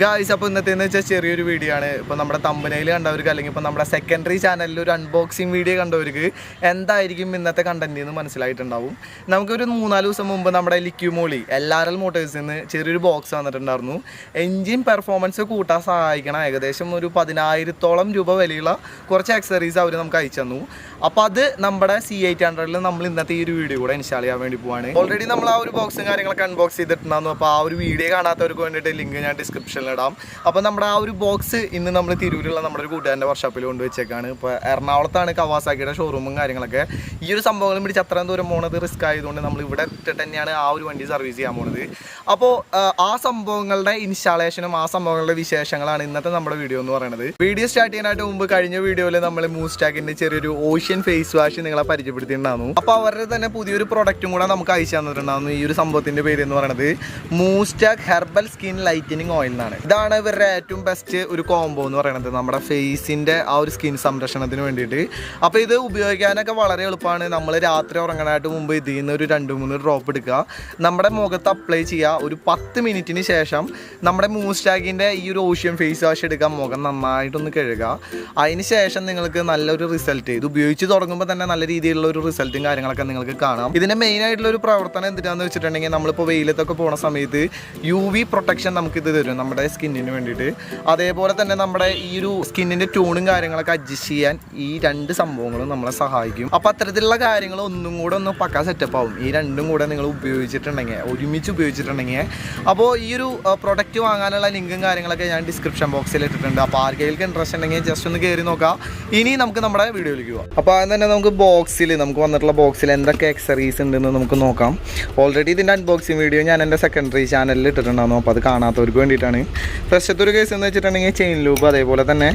Guys, അപ്പോൾ ഇന്നത്തേന്ന് വെച്ചാൽ ചെറിയൊരു വീഡിയോ ആണ്. ഇപ്പോൾ നമ്മുടെ തമ്പനയിൽ കണ്ടവർക്ക് അല്ലെങ്കിൽ ഇപ്പോൾ നമ്മുടെ സെക്കൻഡറി ചാനലിൽ ഒരു അൺബോക്സിങ് വീഡിയോ കണ്ടവർക്ക് എന്തായിരിക്കും ഇന്നത്തെ കണ്ടന്റ് എന്ന് മനസ്സിലായിട്ടുണ്ടാവും. നമുക്കൊരു 3-4 ദിവസം മുമ്പ് നമ്മുടെ ലിക്യുമോളി LRL മോട്ടേഴ്സിൽ നിന്ന് ചെറിയൊരു ബോക്സ് വന്നിട്ടുണ്ടായിരുന്നു. എൻജിൻ പെർഫോമൻസ് കൂട്ടാൻ സഹായിക്കണം ഏകദേശം ഒരു 10,000-ഓളം രൂപ വിലയുള്ള കുറച്ച് ആക്സസറീസ് അവർ നമുക്ക് അയച്ചു തന്നു. അപ്പോൾ അത് നമ്മുടെ Z800 നമ്മൾ ഇന്നത്തെ ഈ ഒരു വീഡിയോ കൂടെ ഇൻസ്റ്റാൾ ചെയ്യാൻ വേണ്ടി പോവാണ്. ഓൾറെഡി നമ്മൾ ആ ഒരു ബോക്സും കാര്യങ്ങളൊക്കെ അൺബോക്സ് ചെയ്തിട്ടുണ്ടായിരുന്നു. അപ്പോൾ ആ ഒരു വീഡിയോ കാണാത്തവർക്ക് വേണ്ടിയിട്ട് ലിങ്ക് ഞാൻ ഡിസ്ക്രിപ്ഷനിൽ ഇടാം. അപ്പോൾ നമ്മുടെ ആ ഒരു ബോക്സ് ഇന്ന് നമ്മൾ തിരൂരിലുള്ള നമ്മുടെ ഒരു കൂട്ടുകാരൻ്റെ വർക്ക്ഷോപ്പിൽ കൊണ്ടുവച്ചേക്കാണ്. ഇപ്പോൾ എറണാകുളത്താണ് കവാസാക്കിയുടെ ഷോറൂമും കാര്യങ്ങളൊക്കെ. ഈ ഒരു സംഭവങ്ങളും പിടിച്ച് അത്രയും ദൂരം പോകുന്നത് റിസ്ക് ആയതുകൊണ്ട് നമ്മൾ ഇവിടെ ഇട്ടിട്ട് തന്നെയാണ് ആ ഒരു വണ്ടി സർവീസ് ചെയ്യാൻ പോകുന്നത്. അപ്പോൾ ആ സംഭവങ്ങളുടെ ഇൻസ്റ്റാളേഷനും ആ സംഭവങ്ങളുടെ വിശേഷങ്ങളാണ് ഇന്നത്തെ നമ്മുടെ വീഡിയോ എന്ന് പറയുന്നത്. വീഡിയോ സ്റ്റാർട്ട് ചെയ്യാനായിട്ട് മുമ്പ് കഴിഞ്ഞ വീഡിയോയിൽ നമ്മൾ മൂസ്റ്റാക്കിൻ്റെ ചെറിയൊരു ഓഷ്യൻ ഫേസ് വാഷ് നിങ്ങളെ പരിചയപ്പെടുത്തിയിട്ടുണ്ടായിരുന്നു. അപ്പോൾ അവരുടെ തന്നെ പുതിയൊരു പ്രൊഡക്റ്റും കൂടെ നമുക്ക് അയച്ചു തന്നിട്ടുണ്ടായിരുന്നു. ഈ ഒരു സംഭവത്തിൻ്റെ പേര് എന്ന് പറയുന്നത് മൂസ്റ്റാക് ഹെർബൽ സ്കിൻ ലൈറ്റനിങ് ഓയിൽ എന്നാണ്. ഇതാണ് ഇവരുടെ ഏറ്റവും ബെസ്റ്റ് ഒരു കോംബോ എന്ന് പറയുന്നത് നമ്മുടെ ഫേസിൻ്റെ ആ ഒരു സ്കിൻ സംരക്ഷണത്തിന് വേണ്ടിയിട്ട്. അപ്പോൾ ഇത് ഉപയോഗിക്കാനൊക്കെ വളരെ എളുപ്പമാണ്. നമ്മൾ രാത്രി ഉറങ്ങാനായിട്ട് മുമ്പ് ഇതിൽ നിന്ന് ഒരു 2-3 ഡ്രോപ്പ് എടുക്കുക, നമ്മുടെ മുഖത്ത് അപ്ലൈ ചെയ്യുക. ഒരു 10 മിനിറ്റിന് ശേഷം നമ്മുടെ മൂസ്റ്റാക്കിൻ്റെ ഈ ഒരു ഓഷ്യൻ ഫേസ് വാഷ് എടുക്കുക, മുഖം നന്നായിട്ടൊന്ന് കഴുകുക. അതിന് ശേഷം നിങ്ങൾക്ക് നല്ലൊരു റിസൾട്ട്, ഇത് ഉപയോഗിച്ച് തുടങ്ങുമ്പോൾ തന്നെ നല്ല രീതിയിലുള്ള ഒരു റിസൾട്ടും കാര്യങ്ങളൊക്കെ നിങ്ങൾക്ക് കാണാം. ഇതിൻ്റെ മെയിൻ ആയിട്ടുള്ള ഒരു പ്രവർത്തനം എന്തിനാണെന്ന് വെച്ചിട്ടുണ്ടെങ്കിൽ നമ്മളിപ്പോൾ വെയിലത്തൊക്കെ പോകുന്ന സമയത്ത് UV പ്രൊട്ടക്ഷൻ നമുക്കിത് തരും നമ്മുടെ സ്കിന്നിന് വേണ്ടിയിട്ട്. അതേപോലെ തന്നെ നമ്മുടെ ഈ ഒരു സ്കിന്നിൻ്റെ ടൂണും കാര്യങ്ങളൊക്കെ അഡ്ജസ്റ്റ് ചെയ്യാൻ ഈ 2 സംഭവങ്ങളും നമ്മളെ സഹായിക്കും. അപ്പോൾ അത്തരത്തിലുള്ള കാര്യങ്ങൾ ഒന്നും കൂടെ ഒന്ന് പക്കാ സെറ്റപ്പ് ആവും ഈ രണ്ടും കൂടെ നിങ്ങൾ ഉപയോഗിച്ചിട്ടുണ്ടെങ്കിൽ, ഒരുമിച്ച് ഉപയോഗിച്ചിട്ടുണ്ടെങ്കിൽ. അപ്പോൾ ഈ ഒരു പ്രൊഡക്റ്റ് വാങ്ങാനുള്ള ലിങ്കും കാര്യങ്ങളൊക്കെ ഞാൻ ഡിസ്ക്രിപ്ഷൻ ബോക്സിൽ ഇട്ടിട്ടുണ്ട്. അപ്പോൾ ആർക്കെങ്കിലും ഇൻട്രസ്റ്റ് ഉണ്ടെങ്കിൽ ജസ്റ്റ് ഒന്ന് കയറി നോക്കാം. ഇനി നമുക്ക് നമ്മുടെ വീഡിയോയിലേക്ക് പോകാം. അപ്പോൾ ആദ്യം തന്നെ നമുക്ക് നമുക്ക് വന്നിട്ടുള്ള ബോക്സിൽ എന്തൊക്കെ ആക്സസറീസ് ഉണ്ടെന്ന് നമുക്ക് നോക്കാം. ഓൾറെഡി ഇതിൻ്റെ അൺബോക്സിങ് വീഡിയോ ഞാൻ എൻ്റെ സെക്കൻഡറി ചാനലിൽ ഇട്ടിട്ടുണ്ടായിരുന്നു. അപ്പോൾ അത് കാണാത്തവർക്ക് വേണ്ടിയിട്ടാണ്. ഫസ്റ്റത്തെ ഒരു കേസ് എന്ന് വെച്ചിട്ടുണ്ടെങ്കിൽ ചെയിൻ ലൂബ്, അതേപോലെ തന്നെ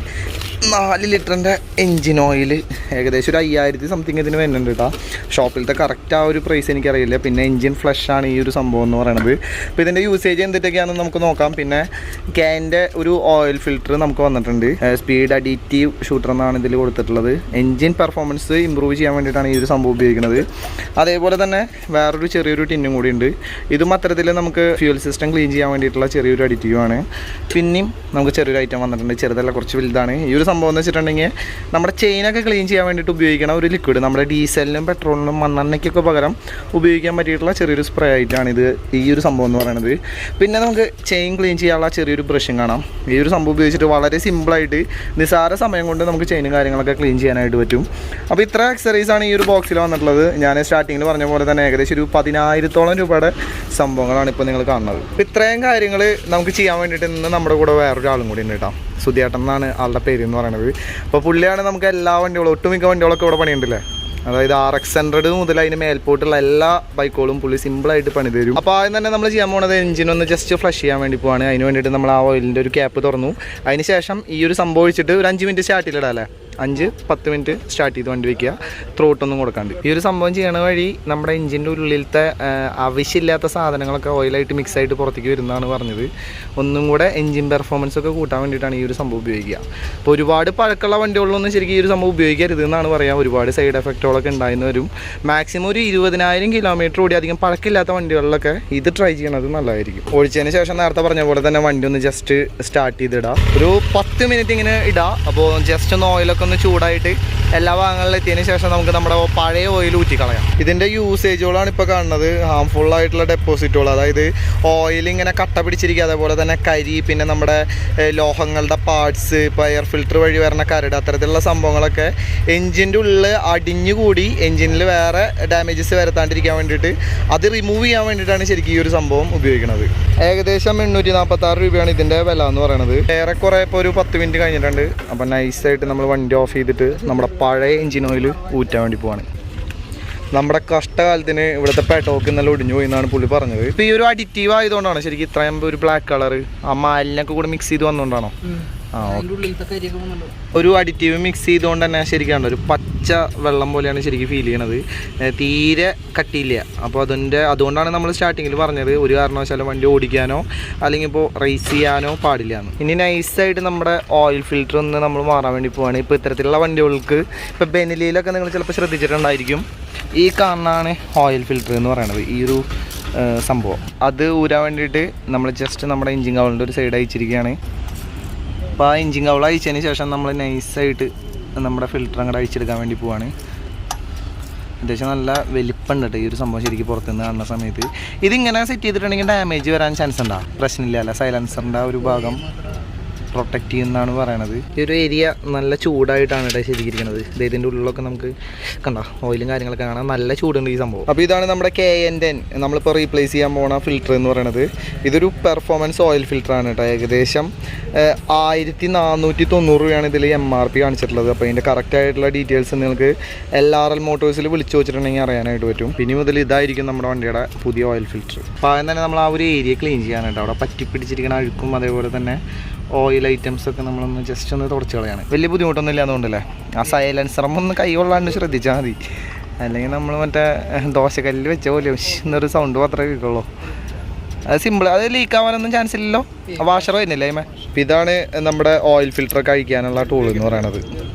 4 ലിറ്ററിൻ്റെ എൻജിൻ ഓയിൽ, ഏകദേശം ഒരു 5000 സംതിങ് ഇതിന് വരുന്നുണ്ട് കേട്ടോ. ഷോപ്പിലത്തെ കറക്റ്റ് ആ ഒരു പ്രൈസ് എനിക്കറിയില്ല. പിന്നെ എൻജിൻ ഫ്ലഷ് ആണ് ഈ ഒരു സംഭവം എന്ന് പറയുന്നത്. അപ്പോൾ ഇതിൻ്റെ യൂസേജ് എന്തിട്ടൊക്കെയാണെന്ന് നമുക്ക് നോക്കാം. പിന്നെ ക്യാൻ്റെ ഒരു ഓയിൽ ഫിൽറ്റർ നമുക്ക് വന്നിട്ടുണ്ട്. സ്പീഡ് അഡിറ്റീവ് ഷൂട്ടർ എന്നാണ് ഇതിൽ കൊടുത്തിട്ടുള്ളത്. എൻജിൻ പെർഫോമൻസ് ഇമ്പ്രൂവ് ചെയ്യാൻ വേണ്ടിയിട്ടാണ് ഈ ഒരു സംഭവം ഉപയോഗിക്കുന്നത്. അതേപോലെ തന്നെ വേറൊരു ചെറിയൊരു ടിന്നും കൂടി ഉണ്ട്. ഇതും അത്തരത്തിൽ നമുക്ക് ഫ്യൂൽ സിസ്റ്റം ക്ലീൻ ചെയ്യാൻ വേണ്ടിയിട്ടുള്ള ചെറിയൊരു അഡിറ്റീവ് ആണ്. പിന്നെയും നമുക്ക് ചെറിയൊരു ഐറ്റം വന്നിട്ടുണ്ട്. ചെറുതല്ല, കുറച്ച് വലുതാണ്. ഈ ഒരു സംഭവം എന്ന് വെച്ചിട്ടുണ്ടെങ്കിൽ നമ്മുടെ ചെയിനൊക്കെ ക്ലീൻ ചെയ്യാൻ വേണ്ടിയിട്ട് ഉപയോഗിക്കുന്ന ഒരു ലിക്വിഡ്, നമ്മുടെ ഡീസലിനും പെട്രോളിനും മണ്ണെണ്ണയ്ക്കൊക്കെ പകരം ഉപയോഗിക്കാൻ പറ്റിയിട്ടുള്ള ചെറിയൊരു സ്പ്രേ ആയിട്ടാണ് ഇത് ഈ ഒരു സംഭവം എന്ന് പറയുന്നത്. പിന്നെ നമുക്ക് ചെയിൻ ക്ലീൻ ചെയ്യാനുള്ള ചെറിയൊരു ബ്രഷും കാണാം. ഈ ഒരു സംഭവം ഉപയോഗിച്ചിട്ട് വളരെ സിമ്പിളായിട്ട് നിസാര സമയം കൊണ്ട് നമുക്ക് ചെയിനും കാര്യങ്ങളൊക്കെ ക്ലീൻ ചെയ്യാനായിട്ട് പറ്റും. അപ്പോൾ ഇത്ര ആക്സസറീസാണ് ഈ ഒരു ബോക്സിൽ വന്നിട്ടുള്ളത്. ഞാൻ സ്റ്റാർട്ടിങ്ങിൽ പറഞ്ഞ പോലെ തന്നെ ഏകദേശം ഒരു 10,000-ഓളം രൂപയുടെ സംഭവങ്ങളാണ് ഇപ്പോൾ നിങ്ങൾ കാണുന്നത്. അപ്പോൾ ഇത്രയും കാര്യങ്ങൾ നമുക്ക് ചെയ്യാൻ വേണ്ടിയിട്ട് ഇന്ന് നമ്മുടെ കൂടെ വേറൊരാളും കൂടി ഉണ്ട് കേട്ടോ. സുധിയേട്ടൻ എന്നാണ് ആളുടെ പേര് എന്ന് പറയുന്നത്. അപ്പോൾ പുള്ളിയാണ് നമുക്ക് എല്ലാ വണ്ടികളും, ഒട്ടുമിക്ക വണ്ടികളൊക്കെ ഇവിടെ പണിയുണ്ടല്ലേ. അതായത് RX100 മുതൽ അതിന് മേൽപോട്ടുള്ള എല്ലാ ബൈക്കുകളും പുള്ളി സിമ്പിളായിട്ട് പണി തരും. അപ്പോൾ ആദ്യം തന്നെ നമ്മൾ ചെയ്യാൻ പോകുന്നത് എഞ്ചിനൊന്ന് ജസ്റ്റ് ഫ്ലഷ് ചെയ്യാൻ വേണ്ടി പോവാണ്. അതിന് വേണ്ടിയിട്ട് നമ്മൾ ആ ഓയിലിൻ്റെ ഒരു ക്യാപ്പ് തുറന്നു. അതിന് ശേഷം ഈ ഒരു സംഭവം ഒഴിച്ചിട്ട് ഒരു 5 മിനിറ്റ് സ്റ്റാർട്ടിലിടാം അല്ലേ. 5-10 മിനിറ്റ് സ്റ്റാർട്ട് ചെയ്ത് വണ്ടി വയ്ക്കുക, ത്രോട്ടൊന്നും കൊടുക്കാണ്ട്. ഈ ഒരു സംഭവം ചെയ്യണ വഴി നമ്മുടെ എഞ്ചിൻ്റെ ഉള്ളിലത്തെ ആവശ്യമില്ലാത്ത സാധനങ്ങളൊക്കെ ഓയിലായിട്ട് മിക്സ് ആയിട്ട് പുറത്തേക്ക് വരുന്നതാണ് പറഞ്ഞത്. ഒന്നും കൂടെ എഞ്ചിൻ പെർഫോമൻസ് ഒക്കെ കൂട്ടാൻ വേണ്ടിയിട്ടാണ് ഈ ഒരു സംഭവം ഉപയോഗിക്കുക. അപ്പോൾ ഒരുപാട് പഴക്കമുള്ള വണ്ടികളിലൊന്നും ശരിക്കും ഈ ഒരു സംഭവം ഉപയോഗിക്കരുത് എന്നാണ് പറയുക. ഒരുപാട് സൈഡ് എഫക്റ്റുകളൊക്കെ ഉണ്ടായിരുന്നു വരും. മാക്സിമം ഒരു 20,000 കിലോമീറ്റർ ഓടി അധികം പഴക്കമില്ലാത്ത വണ്ടികളിലൊക്കെ ഇത് ട്രൈ ചെയ്യണത് നല്ലതായിരിക്കും. ഒഴിച്ചതിന് ശേഷം നേരത്തെ പറഞ്ഞ പോലെ തന്നെ വണ്ടി ഒന്ന് ജസ്റ്റ് സ്റ്റാർട്ട് ചെയ്തിടാം. ഒരു 10 മിനിറ്റ് ഇങ്ങനെ ഇടാം. അപ്പോൾ ജസ്റ്റ് ഒന്ന് ഓയിലൊക്കെ ഒന്ന് ചൂടായിട്ട് എല്ലാ ഭാഗങ്ങളിലും എത്തിയതിന് ശേഷം നമുക്ക് നമ്മുടെ പഴയ ഓയിൽ ഊറ്റിക്കളയാം. ഇതിൻ്റെ യൂസേജുകളാണ് ഇപ്പോൾ കാണുന്നത്. ഹാംഫുൾ ആയിട്ടുള്ള ഡെപ്പോസിറ്റുകൾ, അതായത് ഓയിൽ ഇങ്ങനെ കട്ട പിടിച്ചിരിക്കുക, അതേപോലെ തന്നെ കരി, പിന്നെ നമ്മുടെ ലോഹങ്ങളുടെ പാർട്സ്, ഇപ്പോൾ എയർ ഫിൽറ്റർ വഴി വരുന്ന കരട്, അത്തരത്തിലുള്ള സംഭവങ്ങളൊക്കെ എൻജിൻ്റെ ഉള്ളിൽ അടിഞ്ഞുകൂടി എൻജിനിൽ വേറെ ഡാമേജസ് വരുത്താണ്ടിരിക്കാൻ വേണ്ടിയിട്ട് അത് റിമൂവ് ചെയ്യാൻ വേണ്ടിയിട്ടാണ് ശരിക്കും ഈ ഒരു സംഭവം ഉപയോഗിക്കുന്നത്. ഏകദേശം 846 രൂപയാണ് ഇതിൻ്റെ വില എന്ന് പറയുന്നത്. ഏറെക്കുറെ ഇപ്പോൾ ഒരു 10 മിനിറ്റ് കഴിഞ്ഞിട്ടുണ്ട്. അപ്പോൾ നൈസായിട്ട് നമ്മൾ വണ്ടി ഓഫ് ചെയ്തിട്ട് നമ്മുടെ പഴയ എഞ്ചിൻ ഓയിൽ ഊറ്റാൻ വേണ്ടി പോവാണ്. നമ്മുടെ കഷ്ടകാലത്തിന് ഇവിടുത്തെ പെട്ടോക്ക് ഇന്നലെ ഒടിഞ്ഞു പോയി എന്നാണ് പുള്ളി പറഞ്ഞത്. ഇപ്പോൾ ഈ ഒരു അഡിറ്റീവ് ആയതുകൊണ്ടാണ് ശരിക്കും ഇത്രയും ഒരു ബ്ലാക്ക് കളർ, ആ മാലിനൊക്കെ കൂടെ മിക്സ് ചെയ്ത് വന്നുകൊണ്ടാണോ? ഒരു അഡിറ്റീവ് മിക്സ് ചെയ്തുകൊണ്ട് തന്നെ ശരിക്കും ഒരു പച്ച വെള്ളം പോലെയാണ് ശരിക്കും ഫീൽ ചെയ്യണത്. തീരെ കട്ടിയില്ല. അപ്പോൾ അതുകൊണ്ടാണ് നമ്മൾ സ്റ്റാർട്ടിങ്ങിൽ പറഞ്ഞത് ഒരു കാരണവശാലും വണ്ടി ഓടിക്കാനോ അല്ലെങ്കിൽ ഇപ്പോൾ റേസ് ചെയ്യാനോ പാടില്ല എന്ന്. ഇനി നൈസായിട്ട് നമ്മുടെ ഓയിൽ ഫിൽറ്റർ ഒന്ന് നമ്മൾ മാറാൻ വേണ്ടി പോവാണ്. ഇപ്പോൾ ഇത്തരത്തിലുള്ള വണ്ടികൾക്ക് ഇപ്പോൾ ബെനലിയിലൊക്കെ നിങ്ങൾ ചിലപ്പോൾ ശ്രദ്ധിച്ചിട്ടുണ്ടായിരിക്കും, ഈ കാണാനാണ് ഓയിൽ ഫിൽറ്റർ എന്ന് പറയുന്നത്. ഈ ഒരു സംഭവം. അത് ഊരാൻ വേണ്ടിയിട്ട് നമ്മൾ ജസ്റ്റ് നമ്മുടെ എഞ്ചിൻ കവളിൻ്റെ ഒരു സൈഡ് അയച്ചിരിക്കുകയാണ്. അപ്പോൾ ആ എഞ്ചിൻ കവൾ അയച്ചതിന് ശേഷം നമ്മൾ നൈസായിട്ട് നമ്മുടെ ഫിൽറ്റർ അങ്ങോട്ട് അഴിച്ചെടുക്കാൻ വേണ്ടി പോവാണ്. അത്യാവശ്യം നല്ല വലിപ്പമുണ്ട് കേട്ടോ ഈ ഒരു സംഭവം ശരിക്കും പുറത്തുനിന്ന് കാണുന്ന സമയത്ത്. ഇതിങ്ങനെ സെറ്റ് ചെയ്തിട്ടുണ്ടെങ്കിൽ ഡാമേജ് വരാൻ ചാൻസ് ഉണ്ടാ, പ്രശ്നമില്ല അല്ല. സൈലൻസറിൻ്റെ ആ ഒരു ഭാഗം പ്രൊട്ടക്റ്റ് ചെയ്യുന്നതാണ് പറയണത്. ഈ ഒരു ഏരിയ നല്ല ചൂടായിട്ടാണ് ഇവിടെ ശരിക്കിരിക്കുന്നത്. ഇതിൻ്റെ ഉള്ളിലൊക്കെ നമുക്ക് കണ്ട ഓയിലും കാര്യങ്ങളൊക്കെ കാണാം, നല്ല ചൂടുണ്ട് ഈ സംഭവം. അപ്പോൾ ഇതാണ് നമ്മുടെ KN10 നമ്മളിപ്പോൾ റീപ്ലേസ് ചെയ്യാൻ പോണ ഫിൽറ്റർ എന്ന് പറയുന്നത്. ഇതൊരു പെർഫോമൻസ് ഓയിൽ ഫിൽറ്ററാണ് കേട്ടോ. ഏകദേശം 1490 രൂപയാണ് ഇതിൽ MRP കാണിച്ചിട്ടുള്ളത്. അപ്പോൾ ഇതിൻ്റെ കറക്റ്റായിട്ടുള്ള ഡീറ്റെയിൽസ് നിങ്ങൾക്ക് LRL മോട്ടോഴ്സിൽ വിളിച്ചു വെച്ചിട്ടുണ്ടെങ്കിൽ അറിയാനായിട്ട് പറ്റും. പിന്നെ മുതൽ ഇതായിരിക്കും നമ്മുടെ വണ്ടിയുടെ പുതിയ ഓയിൽ ഫിൽറ്റർ. അപ്പോൾ ആദ്യം തന്നെ നമ്മൾ ആ ഒരു ഏരിയ ക്ലീൻ ചെയ്യാനായിട്ട് അവിടെ പറ്റിപ്പിടിച്ചിരിക്കുന്ന അഴുക്കും അതേപോലെ തന്നെ ഓയിൽ ഐറ്റംസൊക്കെ നമ്മളൊന്ന് ജസ്റ്റ് ഒന്ന് തുടച്ച് കളയാണ്. വലിയ ബുദ്ധിമുട്ടൊന്നും ഇല്ല അതുകൊണ്ടല്ലേ. ആ സൈലൻസറും ഒന്ന് കൈ കൊള്ളാണ്ട് ശ്രദ്ധിച്ചാൽ മതി, അല്ലെങ്കിൽ നമ്മൾ മറ്റേ ദോശക്കല്ലിൽ വെച്ച പോലെ എന്നൊരു സൗണ്ട് മാത്രമേ കേൾക്കുള്ളൂ. അത് സിമ്പിൾ, അത് ലീക്ക് ആവാനൊന്നും ചാൻസ് ഇല്ലല്ലോ. വാഷർ വരുന്നില്ലേ അമ്മ? ഇതാണ് നമ്മുടെ ഓയിൽ ഫിൽറ്റർ കഴിക്കാനുള്ള ടൂൾ എന്ന് പറയുന്നത്.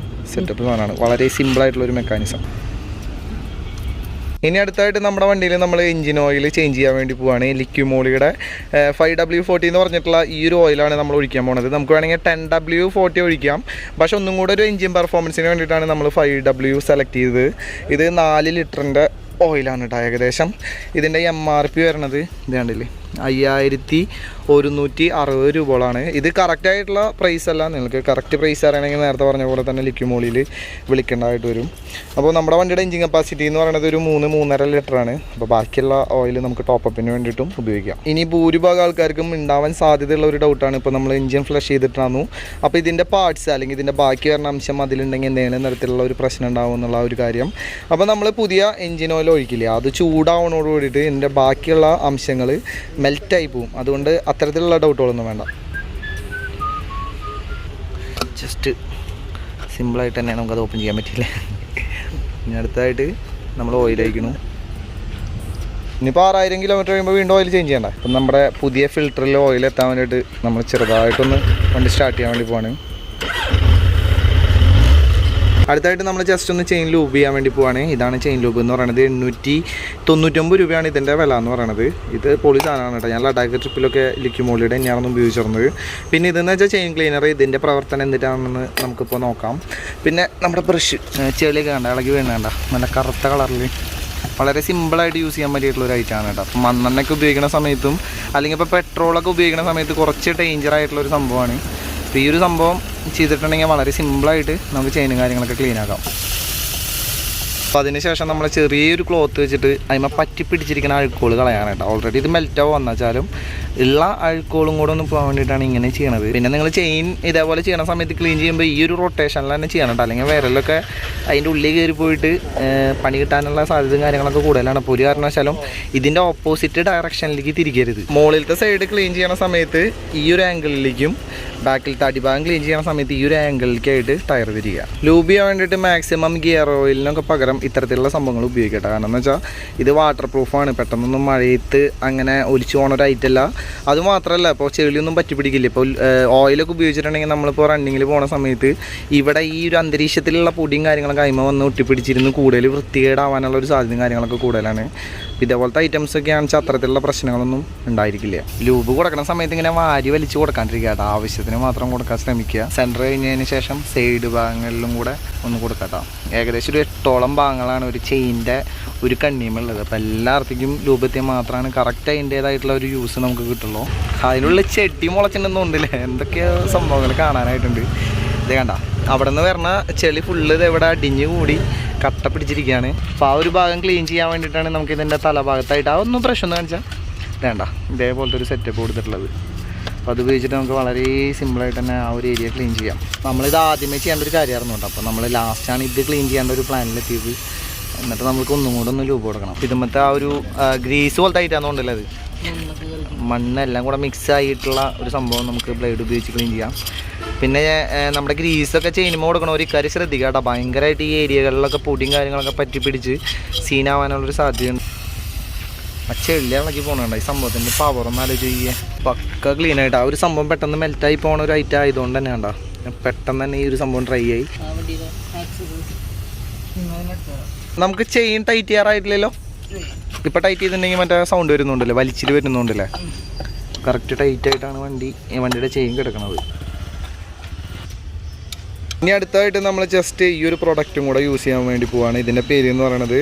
സെറ്റപ്പ് സാധനമാണ്, വളരെ സിമ്പിളായിട്ടുള്ളൊരു മെക്കാനിസം. ഇനി അടുത്തായിട്ട് നമ്മുടെ വണ്ടിയിൽ നമ്മൾ എഞ്ചിൻ ഓയിൽ ചേഞ്ച് ചെയ്യാൻ വേണ്ടി പോവുകയാണ്. ലിക്വിമോളിയുടെ 5W40 എന്ന് പറഞ്ഞിട്ടുള്ള ഈ ഒരു ഓയിലാണ് നമ്മൾ ഒഴിക്കാൻ പോകുന്നത്. നമുക്ക് വേണമെങ്കിൽ 10W40 ഒഴിക്കാം, പക്ഷെ ഒന്നും കൂടെ ഒരു എഞ്ചിൻ പെർഫോമൻസിന് വേണ്ടിയിട്ടാണ് നമ്മൾ 5W സെലക്ട് ചെയ്തത്. ഇത് 4 ലിറ്ററിൻ്റെ ഓയിലാണ് കേട്ടോ. ഏകദേശം ഇതിൻ്റെ MRP വരുന്നത് ഇത് കണ്ടില്ലേ 5160 രൂപകളാണ്. ഇത് കറക്റ്റായിട്ടുള്ള പ്രൈസ് അല്ല, നിങ്ങൾക്ക് കറക്റ്റ് പ്രൈസ് അറിയണമെങ്കിൽ നേരത്തെ പറഞ്ഞ പോലെ തന്നെ ലിക്വിമോളിയിൽ വിളിക്കേണ്ടതായിട്ട് വരും. അപ്പോൾ നമ്മുടെ വണ്ടിയുടെ എഞ്ചിൻ കപ്പാസിറ്റി എന്ന് പറയുന്നത് ഒരു 3-3.5 ലിറ്ററാണ്. അപ്പോൾ ബാക്കിയുള്ള ഓയിൽ നമുക്ക് ടോപ്പപ്പിന് വേണ്ടിയിട്ടും ഉപയോഗിക്കാം. ഇനി ഭൂരിഭാഗം ആൾക്കാർക്കും ഉണ്ടാവാൻ സാധ്യതയുള്ള ഒരു ഡൗട്ടാണ്, ഇപ്പോൾ നമ്മൾ എഞ്ചിൻ ഫ്ലഷ് ചെയ്തിട്ടായിരുന്നു, അപ്പോൾ ഇതിൻ്റെ പാർട്സ് അല്ലെങ്കിൽ ഇതിൻ്റെ ബാക്കി വരുന്ന അംശം അതിലുണ്ടെങ്കിൽ എന്തെങ്കിലും തരത്തിലുള്ള ഒരു പ്രശ്നം ഉണ്ടാവും എന്നുള്ള ഒരു കാര്യം. അപ്പോൾ നമ്മൾ പുതിയ എഞ്ചിൻ ഓയിൽ ഒഴിക്കില്ല, അത് ചൂടാവണോട് കൂടിയിട്ട് ഇതിൻ്റെ ബാക്കിയുള്ള അംശങ്ങൾ മെൽറ്റായി പോവും. അതുകൊണ്ട് അത്തരത്തിലുള്ള ഡൗട്ടുകളൊന്നും വേണ്ട. ജസ്റ്റ് സിമ്പിളായിട്ട് തന്നെ നമുക്കത് ഓപ്പൺ ചെയ്യാൻ പറ്റില്ല. ഇനി അടുത്തായിട്ട് നമ്മൾ ഓയിൽ ഒഴിക്കണം. ഇനിയിപ്പോൾ 6000 കിലോമീറ്റർ കഴിയുമ്പോൾ വീണ്ടും ഓയിൽ ചേഞ്ച് ചെയ്യണ്ട. അപ്പം നമ്മുടെ പുതിയ ഫിൽറ്ററിൽ ഓയിൽ എത്താൻ വേണ്ടിയിട്ട് നമ്മൾ ചെറുതായിട്ടൊന്ന് വണ്ടി സ്റ്റാർട്ട് ചെയ്യാൻ വേണ്ടി പോവാണ്. അടുത്തായിട്ട് നമ്മൾ ജസ്റ്റ് ഒന്ന് ചെയിൻ ലൂബ് ചെയ്യാൻ വേണ്ടി പോവാണ്. ഇതാണ് ചെയിൻ ലൂബ് എന്ന് പറയുന്നത്. 899 രൂപയാണ് ഇതിൻ്റെ വില എന്ന് പറയുന്നത്. ഇത് പൊളി സാധനമാണ് കേട്ടോ. ഞാൻ ലഡാക്ക് ട്രിപ്പിലൊക്കെ ലിക്വിമോളിയുടെ തന്നെയാണ് ഉപയോഗിച്ചിരുന്നത്. പിന്നെ ഇതെന്ന് വെച്ചാൽ ചെയിൻ ക്ലീനർ, ഇതിൻ്റെ പ്രവർത്തനം എന്തിട്ടാണെന്ന് നമുക്കിപ്പോൾ നോക്കാം. പിന്നെ നമ്മുടെ ബ്രഷ് ചെളിയൊക്കെ കണ്ട ഇളകി വേണ്ട നല്ല കറുത്ത കളറിൽ വളരെ സിമ്പിളായിട്ട് യൂസ് ചെയ്യാൻ പറ്റിയിട്ടുള്ളൊരു ഐറ്റമാണ് കേട്ടോ. അപ്പോൾ മണ്ണെണ്ണയൊക്കെ ഉപയോഗിക്കുന്ന സമയത്തും അല്ലെങ്കിൽ ഇപ്പോൾ പെട്രോളൊക്കെ ഉപയോഗിക്കുന്ന സമയത്ത് കുറച്ച് ഡേഞ്ചർ ആയിട്ടുള്ളൊരു സംഭവമാണ്. അപ്പോൾ ഈ ഒരു സംഭവം ചെയ്തിട്ടുണ്ടെങ്കിൽ വളരെ സിമ്പിളായിട്ട് നമുക്ക് ചെയിനും കാര്യങ്ങളൊക്കെ ക്ലീൻ ആക്കാം. അപ്പോൾ അതിനുശേഷം നമ്മൾ ചെറിയൊരു ക്ലോത്ത് വെച്ചിട്ട് അതിമ പറ്റി പിടിച്ചിരിക്കുന്ന അഴുക്കോൾ കളയാനായിട്ട്. ഓൾറെഡി ഇത് മെൽറ്റാവും വന്നുവെച്ചാലും ഉള്ള അഴുക്കോളും കൂടെ ഒന്ന് പോകാൻ വേണ്ടിയിട്ടാണ് ഇങ്ങനെ ചെയ്യണത്. പിന്നെ നിങ്ങൾ ചെയിൻ ഇതേപോലെ ചെയ്യണ സമയത്ത് ക്ലീൻ ചെയ്യുമ്പോൾ ഈ ഒരു റൊട്ടേഷനിൽ തന്നെ ചെയ്യണം കേട്ടോ, അല്ലെങ്കിൽ വിരലൊക്കെ അതിൻ്റെ ഉള്ളിൽ കയറി പോയിട്ട് പണി കിട്ടാനുള്ള സാധ്യതയും കാര്യങ്ങളൊക്കെ കൂടുതലാണ്. അപ്പോൾ ഒരു കാരണവശാലും ഇതിൻ്റെ ഓപ്പോസിറ്റ് ഡയറക്ഷനിലേക്ക് തിരിക്കരുത്. മുകളിലത്തെ സൈഡ് ക്ലീൻ ചെയ്യണ സമയത്ത് ഈ ഒരു ആംഗിളിലേക്കും ബാക്കിലത്തെ അടിഭാഗം ക്ലീൻ ചെയ്യുന്ന സമയത്ത് ഈ ഒരു ആംഗിളിലേക്കായിട്ട് ടയർ തിരിക്കുക. ലൂബ് ചെയ്യാൻ വേണ്ടിയിട്ട് മാക്സിമം ഗിയർ ഓയിലിനൊക്കെ പകരം ഇത്തരത്തിലുള്ള സംഭവങ്ങൾ ഉപയോഗിക്കട്ടെ. കാരണം എന്ന് വെച്ചാൽ ഇത് വാട്ടർ പ്രൂഫാണ്, പെട്ടെന്നൊന്നും മഴയത്ത് അങ്ങനെ ഒലിച്ചു പോകുന്ന ഒരു ഐറ്റമല്ല. അതുമാത്രമല്ല ഇപ്പോൾ ചെളിയൊന്നും പറ്റി പിടിക്കില്ല. ഇപ്പോൾ ഓയിലൊക്കെ ഉപയോഗിച്ചിട്ടുണ്ടെങ്കിൽ നമ്മളിപ്പോൾ റണ്ണിങ്ങിൽ പോകുന്ന സമയത്ത് ഇവിടെ ഈ ഒരു അന്തരീക്ഷത്തിലുള്ള പൊടിയും കാര്യങ്ങളൊക്കെ അയിമ വന്ന് ഒട്ടിപ്പിടിച്ചിരുന്ന് കൂടുതൽ വൃത്തികേടാവാനുള്ള ഒരു സാധ്യതയും കാര്യങ്ങളൊക്കെ കൂടുതലാണ്. ഇതേപോലത്തെ ഐറ്റംസൊക്കെ ആണെന്ന് വെച്ചാൽ അത്തരത്തിലുള്ള പ്രശ്നങ്ങളൊന്നും ഉണ്ടായിരിക്കില്ല. ലൂബ് കൊടുക്കുന്ന സമയത്ത് ഇങ്ങനെ വാരി വലിച്ച് കൊടുക്കാണ്ടിരിക്കുക കേട്ടോ, ആവശ്യത്തിന് മാത്രം കൊടുക്കാൻ ശ്രമിക്കുക. സെൻറ്റർ കഴിഞ്ഞതിന് ശേഷം സൈഡ് ഭാഗങ്ങളിലും കൂടെ ഒന്ന് കൊടുക്കട്ടോ. ഏകദേശം ഒരു 8ഓളം ഭാഗങ്ങളാണ് ഒരു ചെയിൻ്റെ ഒരു കണ്ണിയുമുള്ളത്. അപ്പോൾ എല്ലായിടത്തേക്കും ലൂബെത്തിയാൽ മാത്രമാണ് കറക്റ്റ് അതിൻ്റേതായിട്ടുള്ള ഒരു യൂസ് നമുക്ക് കിട്ടുള്ളൂ. അതിനുള്ള ചെടി മുളച്ചിട്ടുണ്ടെന്നുണ്ടല്ലേ, എന്തൊക്കെയോ സംഭവങ്ങൾ കാണാനായിട്ടുണ്ട്. ഇത് കണ്ട അവിടെ നിന്ന് വരുന്ന ചെളി ഫുള്ള് ഇവിടെ അടിഞ്ഞു കൂടി കട്ട പിടിച്ചിരിക്കുകയാണ്. അപ്പോൾ ആ ഒരു ഭാഗം ക്ലീൻ ചെയ്യാൻ വേണ്ടിയിട്ടാണ് നമുക്ക് ഇതിൻ്റെ തലഭാഗത്തായിട്ട് ആ ഒന്ന് ബ്രഷ് ഒന്ന് കാണിച്ചാൽ വേണ്ട ഇതേപോലത്തെ ഒരു സെറ്റപ്പ് കൊടുത്തിട്ടുള്ളത്. അപ്പോൾ അത് ഉപയോഗിച്ചിട്ട് നമുക്ക് വളരെ സിമ്പിളായിട്ട് തന്നെ ആ ഒരു ഏരിയ ക്ലീൻ ചെയ്യാം. നമ്മളിത് ആദ്യമേ ചെയ്യേണ്ട ഒരു കാര്യമായിരുന്നു കേട്ടോ. അപ്പോൾ നമ്മൾ ലാസ്റ്റാണ് ഇത് ക്ലീൻ ചെയ്യേണ്ട ഒരു പ്ലാനിലെത്തിയത്. എന്നിട്ട് നമുക്ക് ഒന്നും കൂടെ ഒന്ന് ലൂബ് കൊടുക്കണം. ഇതുമത്തെ ആ ഒരു ഗ്രീസ് പോലത്തെ ആയിട്ടാണെന്നുണ്ടല്ലോ, അത് മണ്ണെല്ലാം കൂടെ മിക്സ് ആയിട്ടുള്ള ഒരു സംഭവം നമുക്ക് ബ്ലേഡ് ഉപയോഗിച്ച് ക്ലീൻ ചെയ്യാം. പിന്നെ നമ്മുടെ ഗ്രീസൊക്കെ ചെയ്യുമ്പോൾ കൊടുക്കണം ഒരു ഇക്കാര്യം ശ്രദ്ധിക്കുക കേട്ടോ. ഭയങ്കരമായിട്ട് ഈ ഏരിയകളിലൊക്കെ പൊടിയും കാര്യങ്ങളൊക്കെ പറ്റി പിടിച്ച് സീനാവാനുള്ളൊരു സാധ്യതയുണ്ട്. ആ ചെള്ളി ഇളക്കി പോകണുണ്ട്. ഈ സംഭവത്തിൻ്റെ പവർ ഒന്ന് ആലോചിക്കുക. പക്ക ക്ലീൻ ആയിട്ട് ആ ഒരു സംഭവം പെട്ടെന്ന് മെൽറ്റായി പോകണ ഒരു ഐറ്റം ആയതുകൊണ്ട് തന്നെ കണ്ടോ പെട്ടെന്ന് തന്നെ ഈ ഒരു സംഭവം ഡ്രൈ ആയി. നമുക്ക് ചെയിൻ ടൈറ്റ് ചെയ്യാറായിട്ടില്ലല്ലോ. ഇപ്പോൾ ടൈറ്റ് ചെയ്തിട്ടുണ്ടെങ്കിൽ മറ്റേ സൗണ്ട് വരുന്നുണ്ടല്ലേ, വലിച്ചിൽ വരുന്നുണ്ടല്ലേ. കറക്റ്റ് ടൈറ്റായിട്ടാണ് വണ്ടിയുടെ ചെയിൻ കിടക്കുന്നത്. ഇനി അടുത്തായിട്ട് നമ്മൾ ജസ്റ്റ് ഈ ഒരു പ്രൊഡക്റ്റും കൂടെ യൂസ് ചെയ്യാൻ വേണ്ടി പോവാണ്. ഇതിൻ്റെ പേര് എന്ന് പറയുന്നത്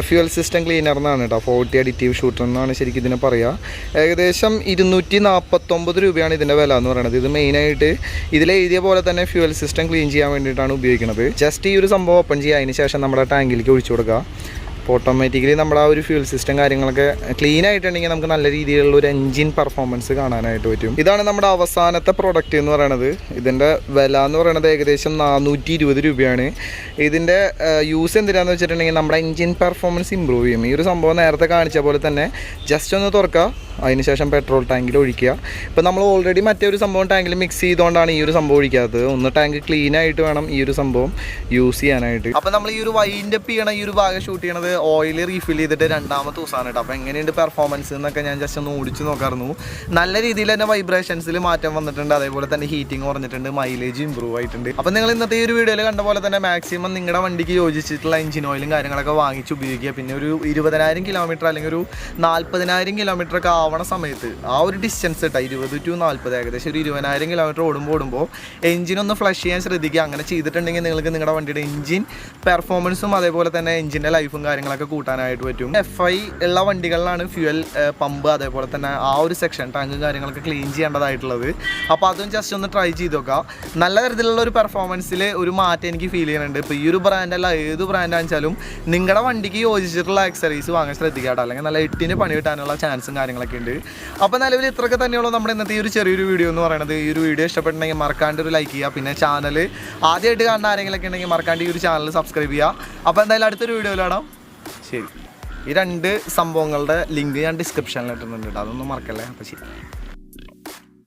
ഫ്യൂൽ സിസ്റ്റം ക്ലീനർ എന്നാണ് കേട്ടോ. 40 അഡിറ്റീവ് ഷൂട്ടർ എന്നാണ് ശരിക്കും ഇതിനെ പറയുക. ഏകദേശം 249 രൂപയാണ് ഇതിൻ്റെ വില എന്ന് പറയുന്നത്. ഇത് മെയിനായിട്ട് ഇതിലെഴുതിയ പോലെ തന്നെ ഫ്യൂൽ സിസ്റ്റം ക്ലീൻ ചെയ്യാൻ വേണ്ടിയിട്ടാണ് ഉപയോഗിക്കുന്നത്. ജസ്റ്റ് ഈ ഒരു സംഭവം ഓപ്പൺ ചെയ്യുക, അതിന് ശേഷം നമ്മുടെ ടാങ്കിലേക്ക് ഒഴിച്ചു കൊടുക്കുക. അപ്പോൾ ഓട്ടോമാറ്റിക്കലി നമ്മുടെ ആ ഒരു ഫ്യൂൽ സിസ്റ്റം കാര്യങ്ങളൊക്കെ ക്ലീൻ ആയിട്ടുണ്ടെങ്കിൽ നമുക്ക് നല്ല രീതിയിലുള്ള ഒരു എൻജിൻ പെർഫോമൻസ് കാണാനായിട്ട് പറ്റും. ഇതാണ് നമ്മുടെ അവസാനത്തെ പ്രൊഡക്റ്റ് എന്ന് പറയുന്നത്. ഇതിൻ്റെ വില എന്ന് പറയുന്നത് ഏകദേശം 420 രൂപയാണ്. ഇതിൻ്റെ യൂസ് എന്തിനാണെന്ന് വെച്ചിട്ടുണ്ടെങ്കിൽ നമ്മുടെ എൻജിൻ പെർഫോമൻസ് ഇമ്പ്രൂവ് ചെയ്യും. ഈ ഒരു സംഭവം നേരത്തെ കാണിച്ച പോലെ തന്നെ ജസ്റ്റ് ഒന്ന് തുറക്കുക, അതിനുശേഷം പെട്രോൾ ടാങ്കിൽ ഒഴിക്കുക. ഇപ്പോൾ നമ്മൾ ഓൾറെഡി മറ്റേ ഒരു സംഭവം ടാങ്കിൽ മിക്സ് ചെയ്തുകൊണ്ടാണ് ഈ ഒരു സംഭവം ഒഴിക്കാത്തത്. ഒന്ന് ടാങ്ക് ക്ലീൻ ആയിട്ട് വേണം ഈ ഒരു സംഭവം യൂസ് ചെയ്യാനായിട്ട്. അപ്പോൾ നമ്മൾ ഈ ഒരു വൈൻഡ് അപ്പ് ചെയ്യണം, ഈ ഒരു ഭാഗം ഷൂട്ട് ചെയ്യണത് ഓയിൽ റീഫിൽ ചെയ്തിട്ട് രണ്ടാമത്തെ ദിവസമാണ് കേട്ടോ. അപ്പോൾ എങ്ങനെയുണ്ട് പെർഫോമൻസ് എന്നൊക്കെ ഞാൻ ജസ്റ്റ് ഒന്ന് ഓടിച്ച് നോക്കാറുന്നു. നല്ല രീതിയിൽ തന്നെ വൈബ്രേഷൻസിൽ മാറ്റം വന്നിട്ടുണ്ട്, അതേപോലെ തന്നെ ഹീറ്റിംഗ് കുറഞ്ഞിട്ടുണ്ട്, മൈലേജ് ഇമ്പ്രൂവ് ആയിട്ടുണ്ട്. അപ്പോൾ നിങ്ങൾ ഇന്നത്തെ ഈ ഒരു വീഡിയോയിൽ കണ്ട പോലെ തന്നെ മാക്സിമം നിങ്ങളുടെ വണ്ടിക്ക് യോജിച്ചിട്ടുള്ള എഞ്ചിൻ ഓയിലും കാര്യങ്ങളൊക്കെ വാങ്ങിച്ച് ഉപയോഗിക്കുക. പിന്നെ ഒരു 20,000 കിലോമീറ്റർ അല്ലെങ്കിൽ ഒരു 40,000 കിലോമീറ്റർ ഒക്കെ ആവണ സമയത്ത് ആ ഒരു ഡിസ്റ്റൻസ് കേട്ടോ, 20 to 40 ഏകദേശം ഒരു 20,000 കിലോമീറ്റർ ഓടുമ്പോൾ എഞ്ചിനൊന്ന് ഫ്ലഷ് ചെയ്യാൻ ശ്രദ്ധിക്കുക. അങ്ങനെ ചെയ്തിട്ടുണ്ടെങ്കിൽ നിങ്ങൾക്ക് നിങ്ങളുടെ വണ്ടിയുടെ എഞ്ചിൻ പെർഫോമൻസും അതേപോലെ തന്നെ എഞ്ചിൻ്റെ ലൈഫും കാര്യങ്ങളൊക്കെ കൂട്ടാനായിട്ട് പറ്റും. FI ഉള്ള വണ്ടികളിലാണ് ഫ്യൂൽ പമ്പ് അതേപോലെ തന്നെ ആ ഒരു സെക്ഷൻ ടാങ്കും കാര്യങ്ങളൊക്കെ ക്ലീൻ ചെയ്യേണ്ടതായിട്ടുള്ളത്. അപ്പോൾ അതും ജസ്റ്റ് ഒന്ന് ട്രൈ ചെയ്ത് നോക്കാം. നല്ല തരത്തിലുള്ള ഒരു പെർഫോമൻസിൽ ഒരു മാറ്റം എനിക്ക് ഫീൽ ചെയ്യുന്നുണ്ട്. ഇപ്പോൾ ഈ ഒരു ബ്രാൻഡല്ല, ഏത് ബ്രാൻഡ് വെച്ചാലും നിങ്ങളുടെ വണ്ടിക്ക് യോജിച്ചിട്ടുള്ള ആക്സറീസ് വാങ്ങാൻ ശ്രദ്ധിക്കുക കേട്ടോ, അല്ലെങ്കിൽ നല്ല 8ന് പണി കിട്ടാനുള്ള ചാൻസും കാര്യങ്ങളൊക്കെ ഉണ്ട്. അപ്പോൾ നിലവിൽ ഇത്രയൊക്കെ തന്നെയുള്ളൂ നമ്മുടെ ഇന്നത്തെ ഈ ഒരു ചെറിയൊരു വീഡിയോ എന്ന് പറയുന്നത്. ഈ ഒരു വീഡിയോ ഇഷ്ടപ്പെട്ടുണ്ടെങ്കിൽ മറക്കാണ്ട് ഒരു ലൈക്ക് ചെയ്യുക. പിന്നെ ചാനൽ ആദ്യമായിട്ട് കാണുന്ന ആരെങ്കിലൊക്കെ ഉണ്ടെങ്കിൽ മറക്കാണ്ട് ഈ ഒരു ചാനൽ സബ്സ്ക്രൈബ് ചെയ്യുക. അപ്പോൾ എന്തായാലും അടുത്തൊരു വീഡിയോയിലാണ്. ശരി, ഈ 2 സംഭവങ്ങളുടെ ലിങ്ക് ഞാൻ ഡിസ്ക്രിപ്ഷനിൽ ഇട്ടിട്ടുണ്ട്, അതൊന്നും മറക്കല്ലേ. അപ്പോൾ ശരി.